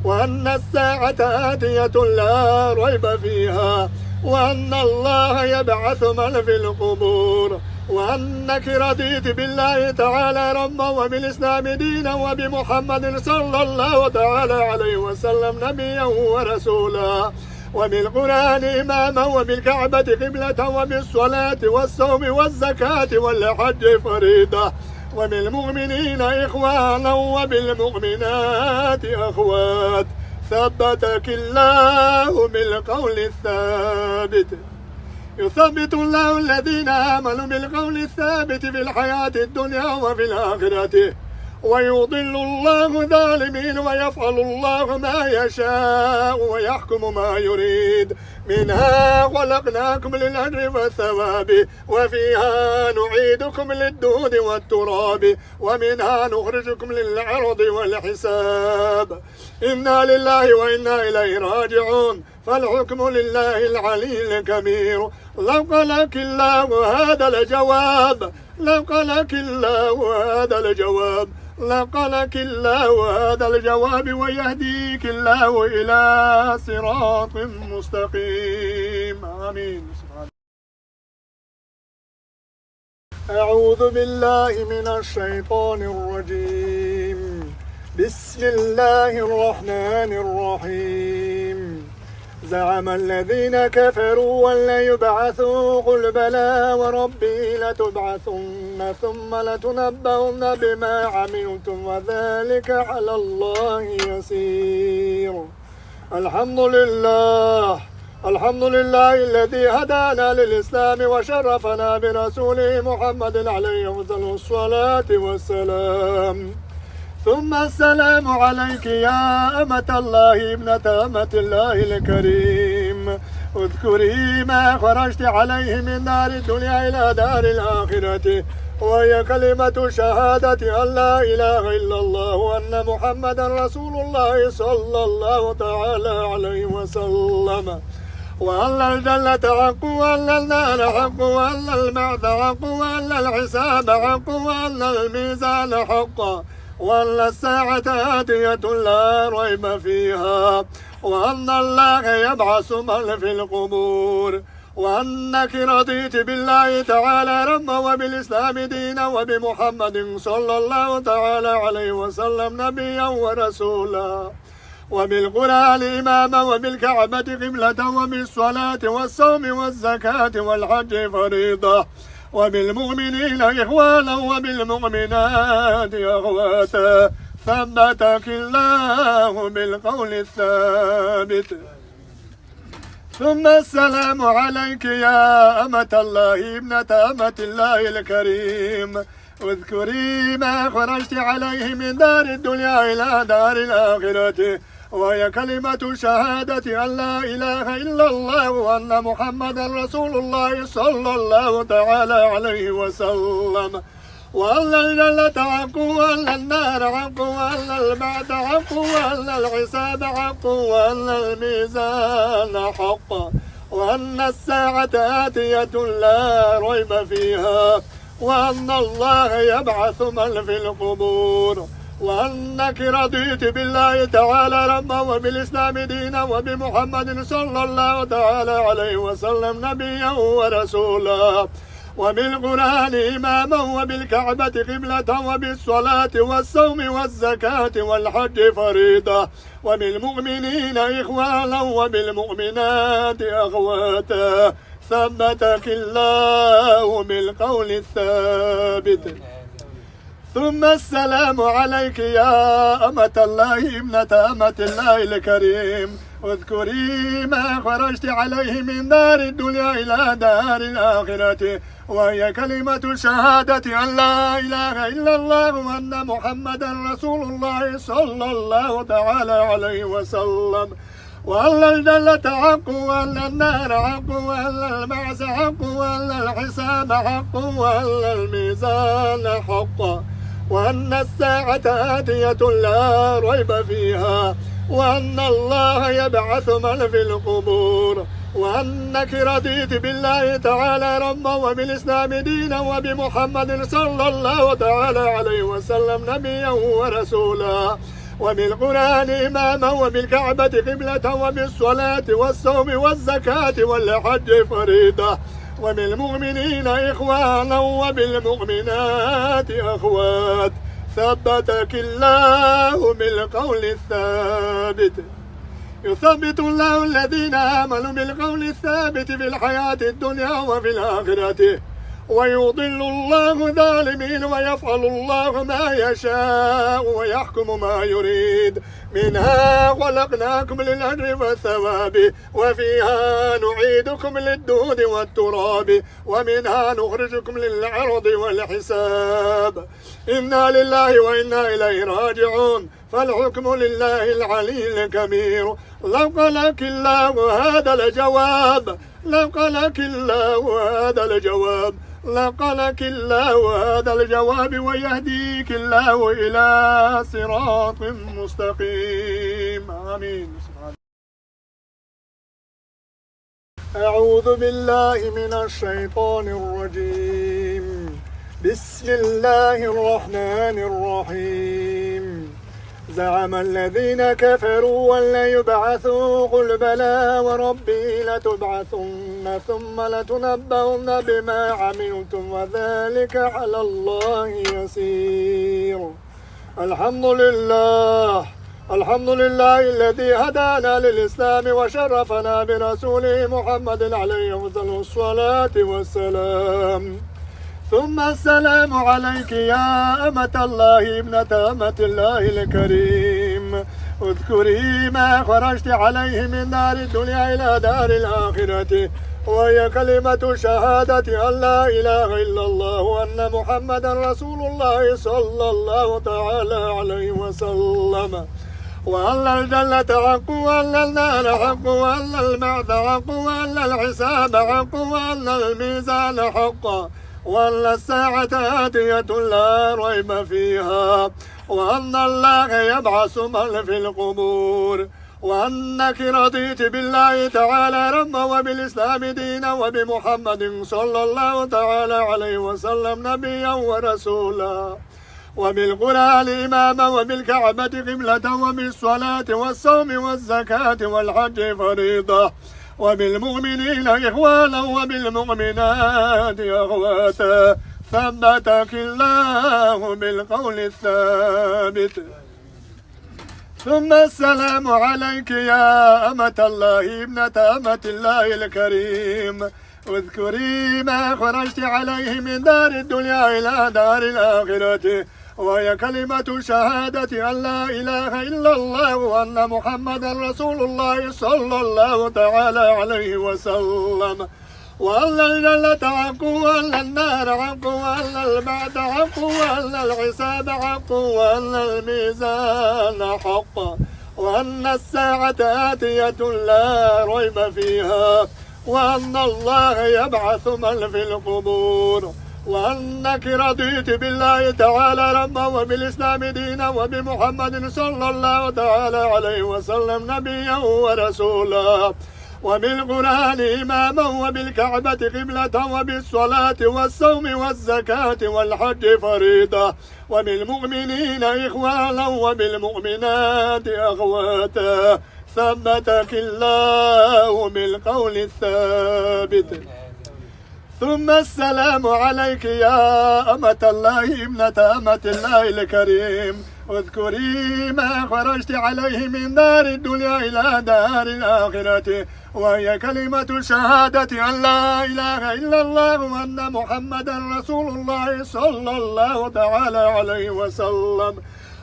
Speaker 1: وأن الساعة آتية لا ريب فيها، وأن الله يبعث من في القبور، وأنك رضيت بالله تعالى ربا وبالإسلام دينا وبمحمد صلى الله تعالى عليه وسلم نبيا ورسولا، وبالقرآن إماما وبالكعبة قبلة وبالصلاة والصوم والزكاة والحج فريضة، وبالمؤمنين إخوانا وبالمؤمنات أخوات. ثبتك الله بالقول الثابت. يثبت الله الذين آمنوا بالقول الثابت في الحياة الدنيا وفي الآخرة، ويضل الله الظالمين ويفعل الله ما يشاء ويحكم ما يريد. منها خلقناكم للأجر والثواب، وفيها نعيدكم للدود والتراب، ومنها نخرجكم للعرض والحساب. إنا لله وإنا إليه راجعون، فالحكم لله العلي الكبير. لو قالك الله هذا الجواب، لو قالك الله هذا الجواب، لقلك الله هذا الجواب، ويهديك الله إلى صراط مستقيم. آمين. أعوذ بالله من الشيطان الرجيم. بسم الله الرحمن الرحيم. زعم الذين كفروا أن لا يبعثوا، قل بلى وربي لتبعثن ثم لتنبؤن بما عملتم وذلك على الله يسير. الحمد لله، الحمد لله الذي هدانا للإسلام وشرفنا برسوله محمد عليه الصلاة والسلام. ثم السلام عليك يا أمة الله ابنة أمة الله الكريم. اذكري ما خرجت عليه من دار الدنيا إلى دار الآخرة، وهي كلمة شهادة أن لا إله إلا الله وأن محمدا رسول الله صلى الله تعالى عليه وسلم، وأن الجنة حق وأن النار حق وأن البعث حق وأن الحساب حق وأن الميزان حق وأن الساعة آتية لا ريب فيها، وأن الله يبعث من في القبور، وأنك رضيت بالله تعالى ربا وبالإسلام دينا وبمحمد صلى الله تعالى عليه وسلم نبيا ورسولا، وبالقرآن إماما وبالكعبة قبلة وبالصلاة والصوم والزكاة والحج فريضة، وبالمؤمنين إخوانا وبالمؤمنات أخواتا. ثبتك الله بالقول الثابت. ثم السلام عليك يا أمة الله ابنة أمة الله الكريم. اذكري ما خرجت عليه من دار الدنيا إلى دار الآخرة، وهي كلمة شهادة أن لا إله إلا الله وأن محمدا رسول الله صلى الله تعالى عليه وسلم، وأن الجنة حق وأن النار حق وأن البعث حق وأن الحساب حق وأن الميزان حق وأن الساعة آتية لا ريب فيها، وأن الله يبعث من في القبور، وأنك رضيت بالله تعالى ربا وبالإسلام دينا وبمحمد صلى الله تعالى عليه وسلم نبيا ورسولا، وبالقرآن إماما وبالكعبة قبلة وبالصلاة والصوم والزكاة والحج فريضة، وبالمؤمنين إخوانا وبالمؤمنات أخواتا، ثبتك الله بالقول الثابت. ثم السلام عليك يا أمة الله ابنة أمة الله الكريم، اذكري ما خرجت عليه من دار الدنيا إلى دار الآخرة، وهي كلمة شهادة أن لا إله إلا الله وأن محمدا رسول الله صلى الله تعالى عليه وسلم، وأن الجنة حق وأن النار حق وأن البعث حق وأن الحساب حق وأن الميزان حق وأن الساعة آتية لا ريب فيها، وأن الله يبعث من في القبور، وأنك رضيت بالله تعالى ربا وبالإسلام دينا وبمحمد صلى الله تعالى عليه وسلم نبيا ورسولا، وبالقرآن إماما وبالكعبة قبلة وبالصلاة والصوم والزكاة والحج فريضة، وبالمؤمنين إخوانا وبالمؤمنات أخوات، ثبتك الله بالقول الثابت. يثبت الله الذين آمنوا بالقول الثابت في الحياة الدنيا وفي الآخرة، ويضل الله الظالمين ويفعل الله ما يشاء ويحكم ما يريد. منها خلقناكم للأجر والثواب، وفيها نعيدكم للدود والتراب، ومنها نخرجكم للعرض والحساب. إنا لله وإنا إليه راجعون، فالحكم لله العلي الكبير. لقلك الله هذا الجواب، لقلك الله هذا الجواب، لقلك الله هذا الجواب، ويهديك الله إلى صراط مستقيم. آمين. أعوذ بالله من الشيطان الرجيم. بسم الله الرحمن الرحيم. زعم الذين كفروا أن لا يبعثوا، قل بلى وربي لتبعثن ثم لتنبؤن بما عملتم وذلك على الله يسير. الحمد لله، الحمد لله الذي هدانا للإسلام وشرفنا برسوله محمد عليه أفضل الصلاة والسلام. ثم السلام عليك يا أمة الله ابنة أمة الله الكريم، اذكري ما خرجت عليه من دار الدنيا إلى دار الآخرة، وهي كلمة شهادة أن لا إله إلا الله وأن محمدا رسول الله صلى الله تعالى عليه وسلم، وأن الجنة حق وأن النار حق وأن البعث حق وأن الحساب حق وأن الميزان حق وأن الساعة آتية لا ريب فيها، وأن الله يبعث من في القبور، وأنك رضيت بالله تعالى ربا وبالإسلام دينا وبمحمد صلى الله تعالى عليه وسلم نبيا ورسولا، وبالقرآن إماما وبالكعبة قبلة وبالصلاة والصوم والزكاة والحج فريضة، وبالمؤمنين إخوانا وبالمؤمنات أخواتا، ثبتك الله بالقول الثابت. ثم السلام عليك يا أمة الله ابنة أمة الله الكريم، اذكري ما خرجت عليه من دار الدنيا إلى دار الآخرة، وهي كلمة شهادة أن لا إله إلا الله وأن محمدا رسول الله صلى الله تعالى عليه وسلم، وأن الجنة حق وأن النار حق وأن البعث حق وأن الحساب حق وأن الميزان حق وأن الساعة آتية لا ريب فيها، وأن الله يبعث من في القبور، وأنك رضيت بالله تعالى ربا وبالإسلام دينا وبمحمد صلى الله تعالى عليه وسلم نبيا ورسولا، وبالقرآن إماما وبالكعبة قبلة وبالصلاة والصوم والزكاة والحج فريضة، وبالمؤمنين إخوانا وبالمؤمنات أخواتا، ثبتك الله بالقول الثابت. ثم السلام عليك يا أمة الله ابنة أمة الله الكريم، اذكري ما خرجت عليه من دار الدنيا إلى دار الآخرة، وهي كلمة شهادة أن لا إله إلا الله وأن محمدا رسول الله صلى الله تعالى عليه وسلم،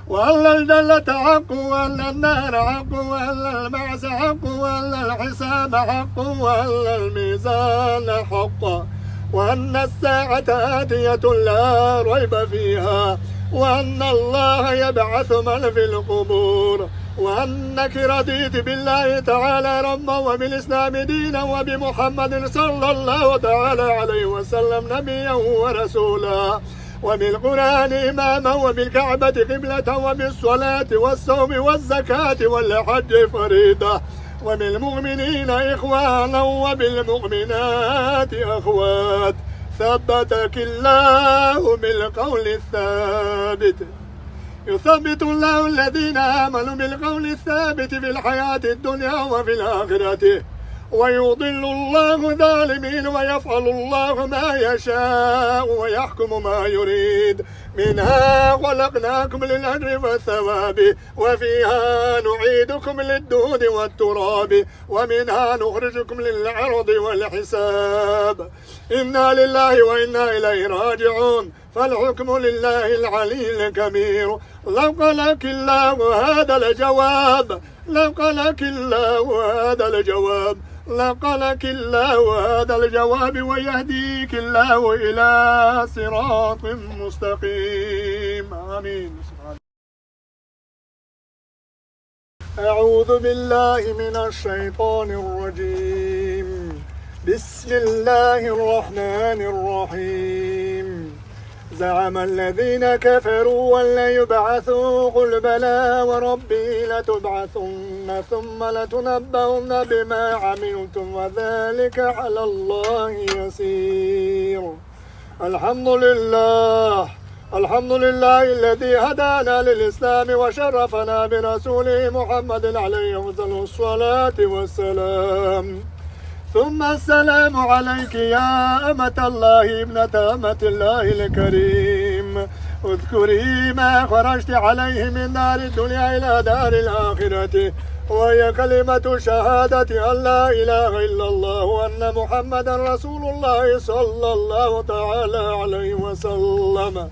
Speaker 1: وأن الجنة حق وأن النار حق وأن البعث حق وأن الحساب حق وأن الميزان حق، وأن الساعة آتية لا ريب فيها، وأن الله يبعث من في القبور، وأنك رضيت بالله تعالى ربا وبالإسلام دينا وبمحمد صلى الله تعالى عليه وسلم نبيا ورسولا، وبالقرآن إماما وبالكعبة قبلة وبالصلاة والصوم والزكاة والحج فريضة، وبالمؤمنين إخوانا وبالمؤمنات أخوات، ثبتك الله بالقول الثابت. يثبت الله الذين آمنوا بالقول الثابت في الحياة الدنيا وفي الآخرة، ويضل الله الظالمين ويفعل الله ما يشاء ويحكم ما يريد. منها خلقناكم للأجر والثواب، وفيها نعيدكم للدود والتراب، ومنها نخرجكم للعرض والحساب. إنا لله وإنا إليه راجعون، فالحكم لله العلي الكبير. لو قالك الله هذا الجواب، لو قالك الله هذا الجواب، لقلك الله هذا الجواب، ويهديك الله إلى صراط مستقيم. آمين. أعوذ بالله من الشيطان الرجيم. بسم الله الرحمن الرحيم. زعم الذين كفروا أن لا يبعثوا، قل بلى وربي لتبعثن ثم لتنبؤن بما عملتم وذلك على الله يسير. الحمد لله، الحمد لله الذي هدانا للإسلام وشرفنا برسوله محمد عليه أفضل الصلاة والسلام. ثم السلام عليك يا أمة الله ابنة أمة الله الكريم، اذكري ما خرجت عليه من دار الدنيا إلى دار الآخرة، وهي كلمة شهادة أن لا إله إلا الله وأن محمدا رسول الله صلى الله تعالى عليه وسلم،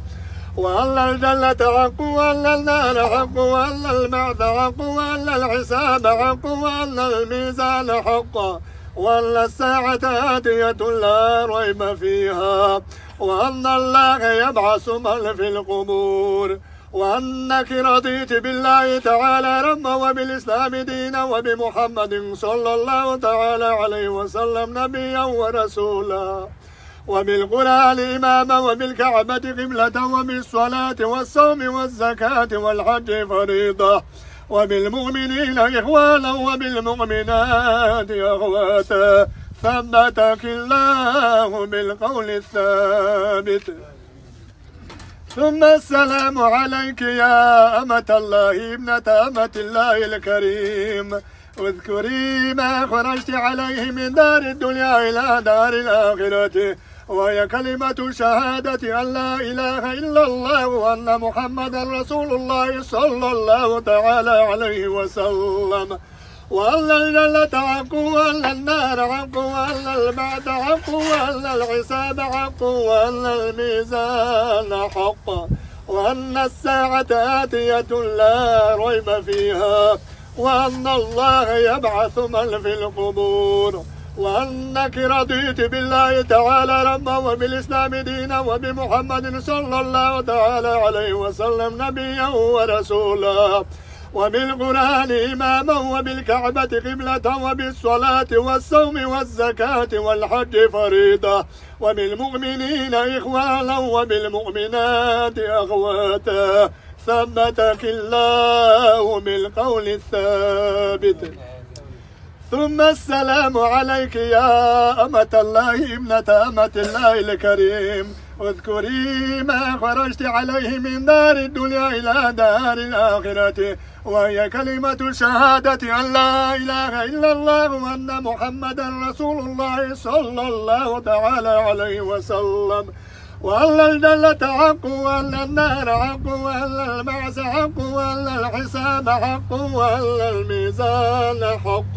Speaker 1: وأن الجنة حق وأن النار حق وأن البعث حق وأن الحساب حق وأن الميزان حق، وأن الساعة آتية لا ريب فيها، وأن الله يبعث من في القبور، وأنك رضيت بالله تعالى ربا وبالإسلام دينا وبمحمد صلى الله تعالى عليه وسلم نبيا ورسولا، وبالقرآن إماما وبالكعبة قبلة وبالصلاة والصوم والزكاة والحج فريضة، وبالمؤمنين إخوانا وبالمؤمنات أخواتا، ثبتك الله بالقول الثابت. ثم السلام عليك يا أمة الله ابنة أمة الله الكريم، اذكري ما خرجت عليه من دار الدنيا إلى دار الآخرة، وهي كلمة شهادة أن لا إله إلا الله وأن محمدا رسول الله صلى الله تعالى عليه وسلم، وأن الجنة حق وأن النار حق وأن البعث حق وأن الحساب حق وأن الميزان حق، وأن الساعة آتية لا ريب فيها، وأن الله يبعث من في القبور، وأنك رضيت بالله تعالى ربا وبالإسلام دينا وبمحمد صلى الله تعالى عليه وسلم نبيا ورسولا، وبالقرآن إماما وبالكعبة قبلة وبالصلاة والصوم والزكاة والحج فريضة وبالمؤمنين إخوانا وبالمؤمنات أخواتا ثبتك الله بالقول الثابت. ثم السلام عليك يا أمة الله ابنة أمة الله الكريم. اذكري ما خرجت عليه من دار الدنيا إلى دار الآخرة، وهي كلمة شهادة أن لا إله إلا الله وأن محمدا رسول الله صلى الله تعالى عليه وسلم، وأن الجنة حق وأن النار حق وأن البعث حق وأن الحساب حق وأن الميزان حق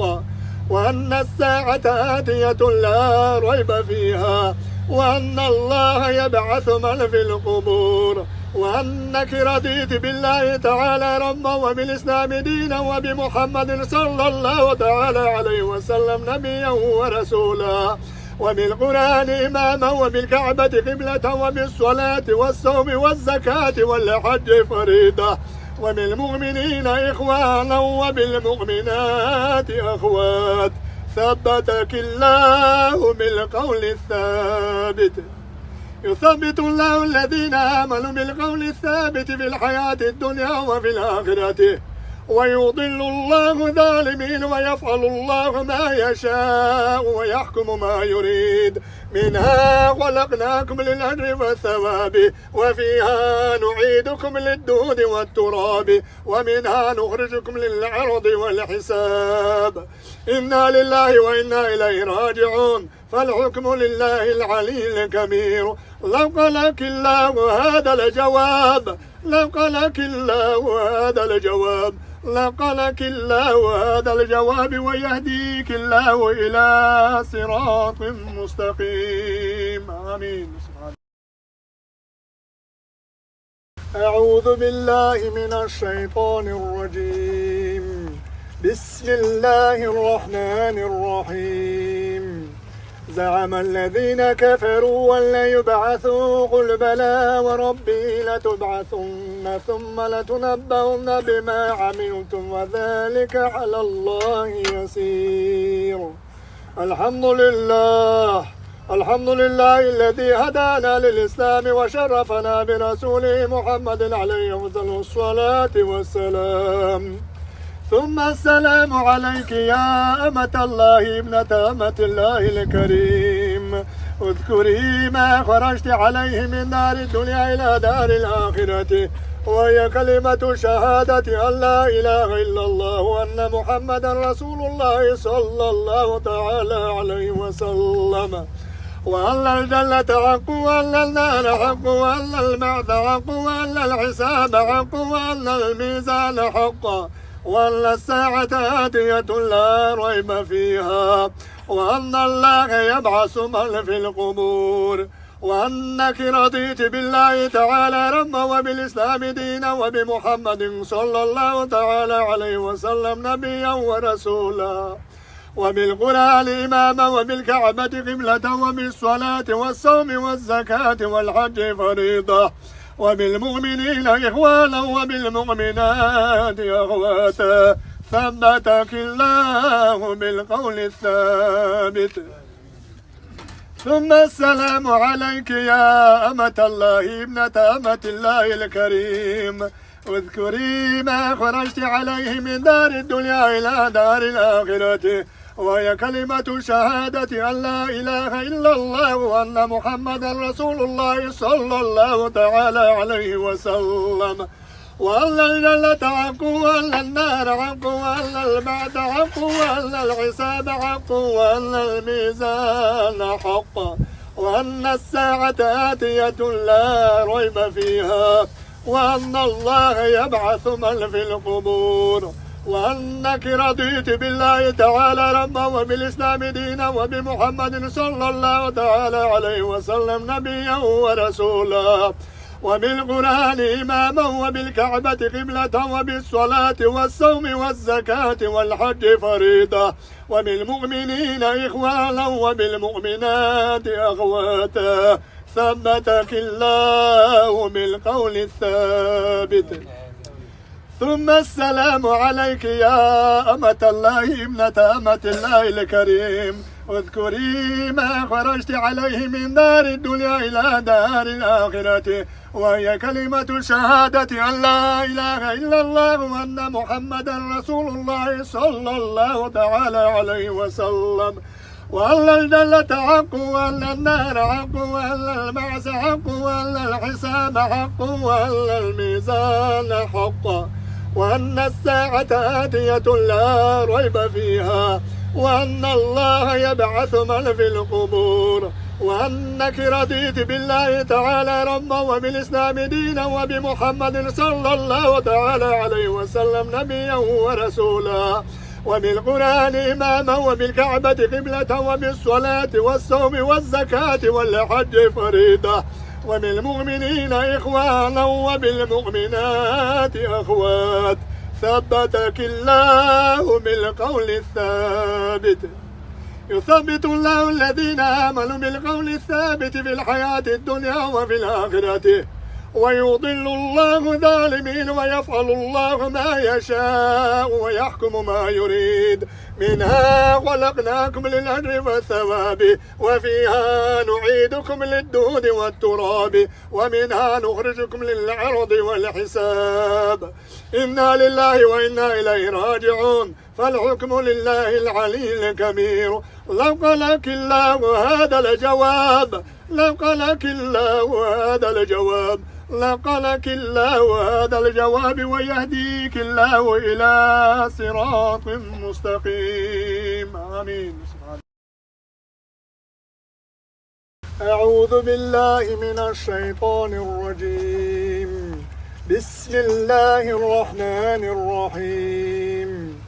Speaker 1: وأن الساعة آتية لا ريب فيها، وأن الله يبعث من في القبور، وأنك رضيت بالله تعالى ربا وبالإسلام دينا وبمحمد صلى الله تعالى عليه وسلم نبيا ورسولا، وبالقرآن إماما وبالكعبة قبلة وبالصلاة والصوم والزكاة والحج فريضة وبالمؤمنين إخوانا وبالمؤمنات أخوات ثبتك الله بالقول الثابت. يثبت الله الذين آمنوا بالقول الثابت في الحياة الدنيا وفي الآخرة، ويضل الله الظالمين ويفعل الله ما يشاء ويحكم ما يريد. منها خلقناكم للأجر والثواب وفيها نعيدكم للدود والتراب ومنها نخرجكم للعرض والحساب. إنا لله وإنا إليه راجعون، فالحكم لله العلي الكبير. لو قالك الله هذا الجواب، لو قالك الله هذا الجواب، لقلك الله هذا الجواب ويهديك الله إلى صراط مستقيم. آمين. أعوذ بالله من الشيطان الرجيم. بسم الله الرحمن الرحيم. زعم الذين كفروا أن لا يبعثوا، قل بلى وربي لتبعثن ثم لتنبؤن بما عملتم وذلك على الله يسير. الحمد لله، الحمد لله الذي هدانا للإسلام وشرفنا برسوله محمد عليه أفضل الصلاة والسلام. ثم السلام عليك يا أمة الله ابنة أمة الله الكريم. اذكري ما خرجت عليه من دار الدنيا إلى دار الآخرة، وهي كلمة شهادة أن لا إله إلا الله وأن محمدا رسول الله صلى الله تعالى عليه وسلم، وأن الجنة حق وأن النار حق وأن البعث حق وأن الحساب حق وأن الميزان حق وأن الساعة آتية لا ريب فيها، وأن الله يبعث من في القبور، وأنك رضيت بالله تعالى ربا وبالإسلام دينا وبمحمد صلى الله تعالى عليه وسلم نبيا ورسولا، وبالقرآن إماما وبالكعبة قبلة وبالصلاة والصوم والزكاة والحج فريضة وبالمؤمنين إخوانا وبالمؤمنات أخواتا ثبتك الله بالقول الثابت. ثم السلام عليك يا أمة الله ابنة أمة الله الكريم. اذكري ما خرجت عليه من دار الدنيا إلى دار الآخرة، وهي كلمة شهادة أن لا إله إلا الله وأن محمدا رسول الله صلى الله تعالى عليه وسلم، وأن الجنة حق وأن النار حق وأن البعث حق وأن الحساب حق وأن الميزان حق وأن الساعة آتية لا ريب فيها، وأن الله يبعث من في القبور، وأنك رضيت بالله تعالى ربا وبالإسلام دينا وبمحمد صلى الله تعالى عليه وسلم نبيا ورسولا، وبالقرآن إماما وبالكعبة قبلة وبالصلاة والصوم والزكاة والحج فريضة وبالمؤمنين إخوانا وبالمؤمنات أخواتا ثبتك الله بالقول الثابت. ثم السلام عليك يا أمة الله ابنة أمة الله الكريم. اذكري ما خرجت عليه من دار الدنيا إلى دار الآخرة، وهي كلمة شهادة أن لا إله إلا الله وأن محمدا رسول الله صلى الله تعالى عليه وسلم، وأن الجنة حق وأن النار حق وأن البعث حق وأن الحساب حق وأن الميزان حق، وأن الساعة آتية لا ريب فيها، وأن الله يبعث من في القبور، وأنك رضيت بالله تعالى ربا وبالإسلام دينا وبمحمد صلى الله تعالى عليه وسلم نبيا ورسولا، وبالقرآن إماما وبالكعبة قبلة وبالصلاة والصوم والزكاة والحج فريضة، وبالمؤمنين إخوانا وبالمؤمنات أخوات. ثبتك الله بالقول الثابت. يثبت الله الذين آمنوا بالقول الثابت في الحياة الدنيا وفي الآخرة، ويضل الله الظالمين ويفعل الله ما يشاء ويحكم ما يريد. منها خلقناكم للأجر والثواب، وفيها نعيدكم للدود والتراب، ومنها نخرجكم للعرض والحساب. إنا لله وإنا إليه راجعون، فالحكم لله العلي الكبير. لو قالك الله هذا الجواب، لو قالك الله هذا الجواب، لقلك الله هذا الجواب، ويهديك الله إلى صراط مستقيم. آمين. أعوذ بالله من الشيطان الرجيم. بسم الله الرحمن الرحيم.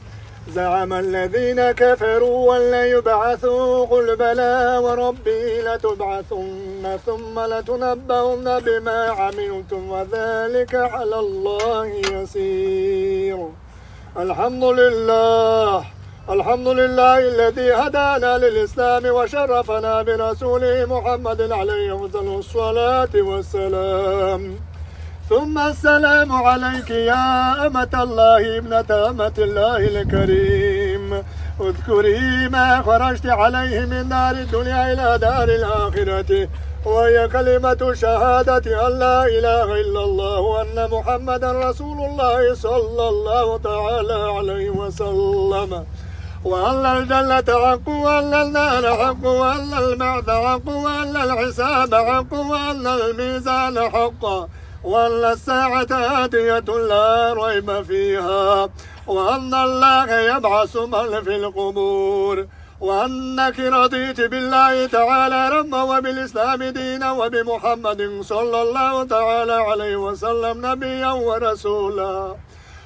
Speaker 1: زعم الذين كفروا أن لا يبعثوا، قل بلى وربي لتبعثن ثم لتنبؤن بما عملتم وذلك على الله يسير. الحمد لله، الحمد لله الذي هدانا للإسلام وشرفنا برسوله محمد عليه أفضل الصلاة والسلام. ثم السلام عليك يا أمة الله ابنة أمة الله الكريم. اذكري ما خرجت عليه من دار الدنيا إلى دار الآخرة، وهي كلمة شهادة أن لا إله إلا الله وأن محمدا رسول الله صلى الله تعالى عليه وسلم، وأن الجنة حق وأن النار حق وأن البعث حق وأن الحساب حق وأن الميزان حق، وأن الساعة آتية لا ريب فيها، وأن الله يبعث من في القبور، وأنك رضيت بالله تعالى ربا وبالإسلام دينا وبمحمد صلى الله تعالى عليه وسلم نبيا ورسولا،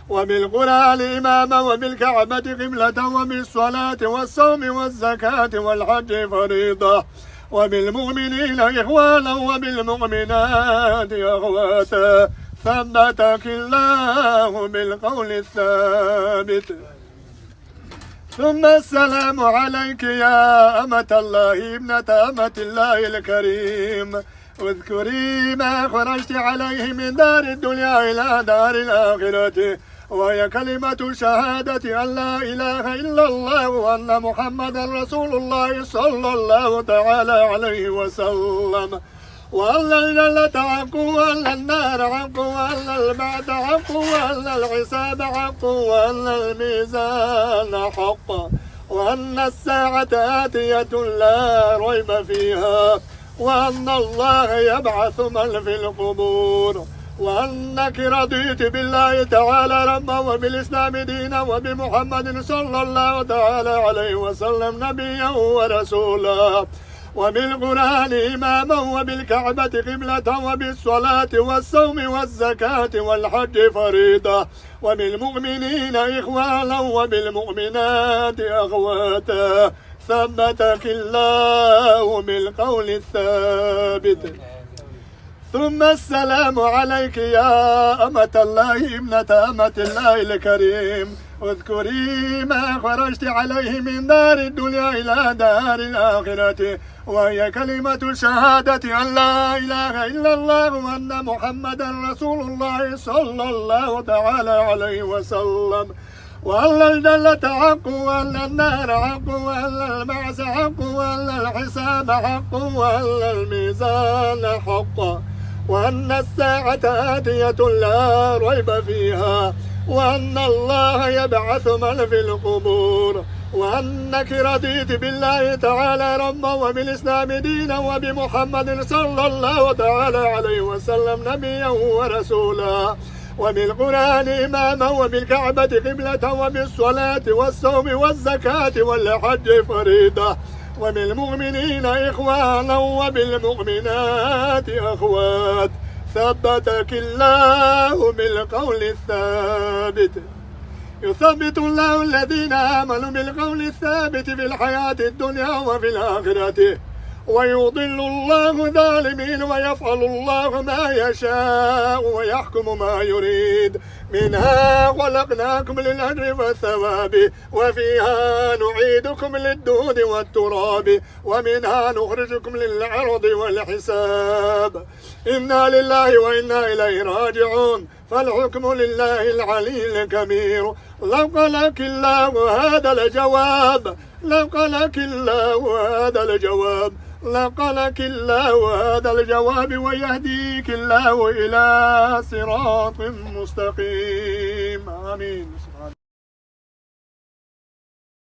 Speaker 1: وبالقرآن إماما وبالكعبة قبلة وبالصلاة والصوم والزكاة والحج فريضة، وبالمؤمنين إخوانا وبالمؤمنات أخواتا. ثبتك الله بالقول الثابت. ثم السلام عليك يا أمة الله ابنة أمة الله الكريم. اذكري ما خرجت عليه من دار الدنيا إلى دار الآخرة، وهي كلمة شهادة أن لا إله إلا الله وأن محمدا رسول الله صلى الله تعالى عليه وسلم، وأن الجنة حق وأن النار حق وأن البعث حق وأن الحساب حق وأن الميزان حق، وأن الساعة آتية لا ريب فيها، وأن الله يبعث من في القبور، وأنك رضيت بالله تعالى ربا وبالإسلام دينا وبمحمد صلى الله تعالى عليه وسلم نبيا ورسولا، وبالقرآن إماما وبالكعبة قبلة وبالصلاة والصوم والزكاة والحج فريضة، وبالمؤمنين إخوانا وبالمؤمنات أخواتا. ثبتك الله بالقول الثابت. ثم السلام عليك يا أمة الله ابنة أمة الله الكريم. اذكري ما خرجت عليه من دار الدنيا إلى دار الآخرة، وهي كلمة شهادة أن لا إله إلا الله وأن محمدا رسول الله صلى الله تعالى عليه وسلم، وأن الجنة حق وأن النار حق وأن البعث حق وأن الحساب حق وأن الميزان حق وأن الساعة آتية لا ريب فيها وأن الله يبعث من في القبور، وأنك رضيت بالله تعالى ربا وبالإسلام دينا وبمحمد صلى الله تعالى عليه وسلم نبيا ورسولا وبالقرآن إماما وبالكعبة قبلة وبالصلاة والصوم والزكاة والحج فريضة وبالمؤمنين إخوانا وبالمؤمنات أخوات. ثبتك الله بالقول الثابت. يثبت الله الذين آمنوا بالقول الثابت في الحياة الدنيا وفي الآخرة، ويضل الله الظالمين ويفعل الله ما يشاء ويحكم ما يريد. منها خلقناكم للأجر والثواب وفيها نعيدكم للدود والتراب ومنها نخرجكم للعرض والحساب. إنا لله وإنا إليه راجعون، فالحكم لله العلي الكبير. لو قالك الله هذا الجواب، لو قالك الله هذا الجواب، لقلك الله هذا الجواب ويهديك الله إلى صراط مستقيم. آمين.